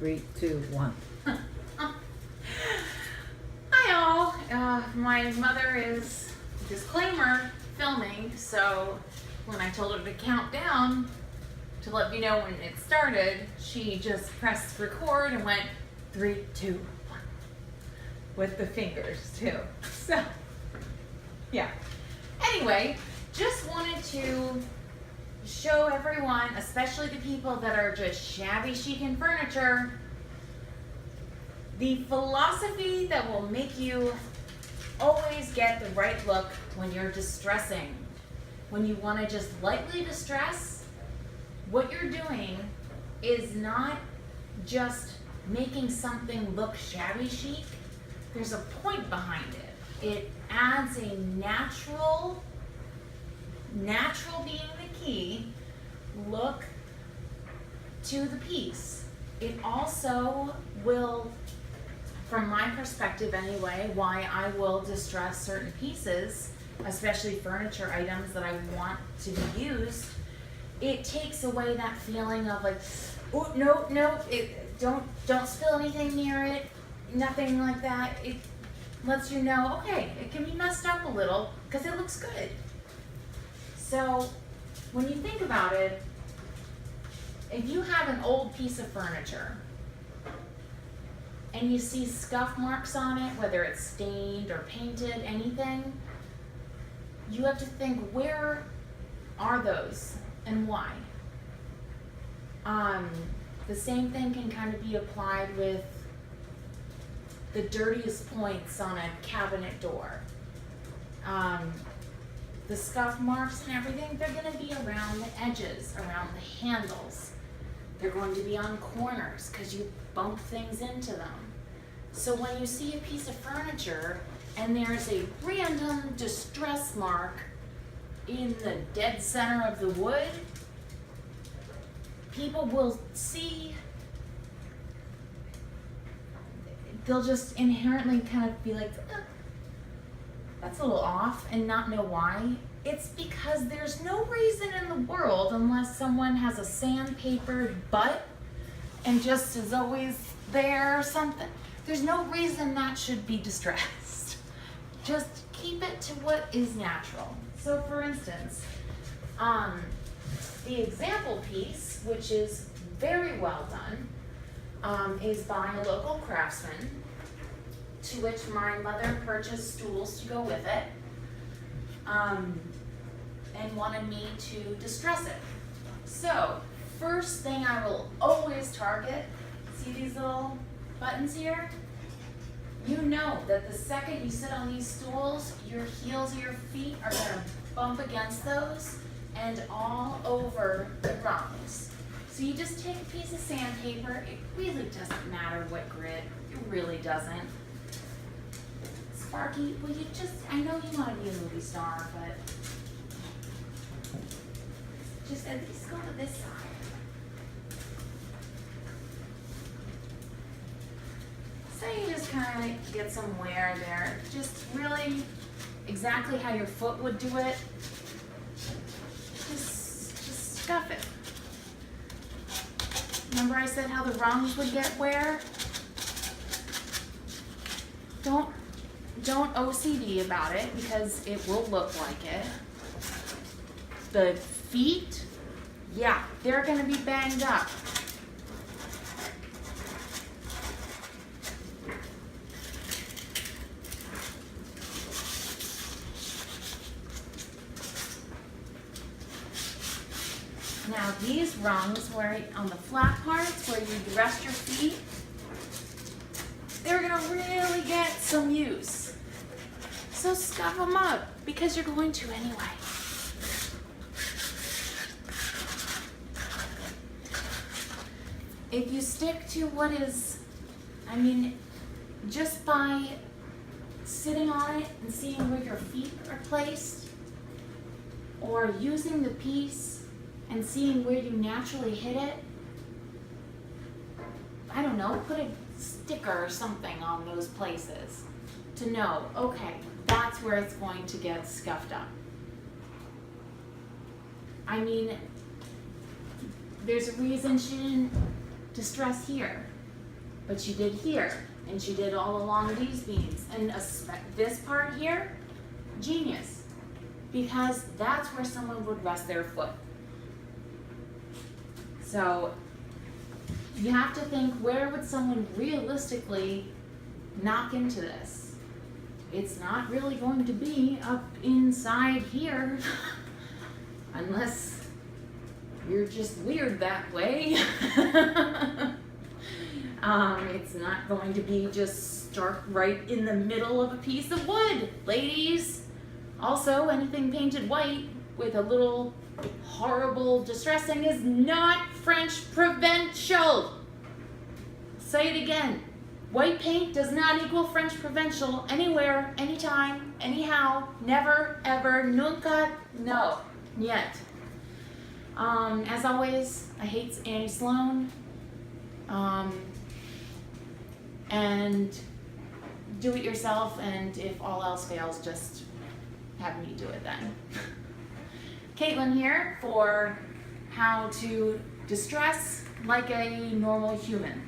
3, 2, 1. Hi all. My mother is, disclaimer, filming, so when I told her to count down to let me know when it started, she just pressed record and went 3, 2, 1 with the fingers too. So, yeah. Anyway, just wanted to show everyone, especially the people that are just shabby chic in furniture, the philosophy that will make you always get the right look when you're distressing. When you want to just lightly distress, what you're doing is not just making something look shabby chic. There's a point behind it. It adds a natural being the key, look to the piece. It also will, from my perspective anyway, why I will distress certain pieces, especially furniture items that I want to be used, it takes away that feeling of like, oh, no, don't spill anything near it, nothing like that. It lets you know, okay, it can be messed up a little because it looks good. So when you think about it, if you have an old piece of furniture and you see scuff marks on it, whether it's stained or painted, anything, you have to think, where are those and why? The same thing can kind of be applied with the dirtiest points on a cabinet door. The scuff marks and everything, they're going to be around the edges, around the handles. They're going to be on corners because you bump things into them. So when you see a piece of furniture and there's a random distress mark in the dead center of the wood, people will see, they'll just inherently kind of be like, that's a little off, and not know why. It's because there's no reason in the world, unless someone has a sandpapered butt and just is always there or something. There's no reason that should be distressed. Just keep it to what is natural. So for instance, the example piece, which is very well done, is by a local craftsman, to which my mother purchased stools to go with it, and wanted me to distress it. So, first thing I will always target, see these little buttons here? You know that the second you sit on these stools, your heels of your feet are going to bump against those and all over the rungs. So you just take a piece of sandpaper. It really doesn't matter what grit. It really doesn't. Sparky, will you just, I know you want to be a movie star, but just at least go to this side. So you just kind of get some wear there. Just really exactly how your foot would do it. Just scuff it. Remember I said how the rungs would get wear? Don't OCD about it because it will look like it. The feet, yeah, they're gonna be banged up. Now these rungs where on the flat parts where you rest your feet, they're gonna really get some use. So scuff them up because you're going to anyway. If you stick to what is, I mean, just by sitting on it and seeing where your feet are placed, or using the piece and seeing where you naturally hit it, I don't know, put a sticker or something on those places to know, okay, that's where it's going to get scuffed up. I mean, there's a reason she didn't distress here. but she did here, and she did all along these beams, and this part here, genius, because that's where someone would rest their foot. So you have to think, where would someone realistically knock into this? It's not really going to be up inside here, unless you're just weird that way. It's not going to be just stark right in the middle of a piece of wood, ladies. Also, anything painted white with a little horrible distressing is not French provincial. Say it again. White paint does not equal French provincial anywhere, anytime, anyhow, never, ever, nunca, no, yet. As always, I hate Annie Sloan. And do it yourself, and if all else fails, just have me do it then. Caitlin here for how to distress like a normal human.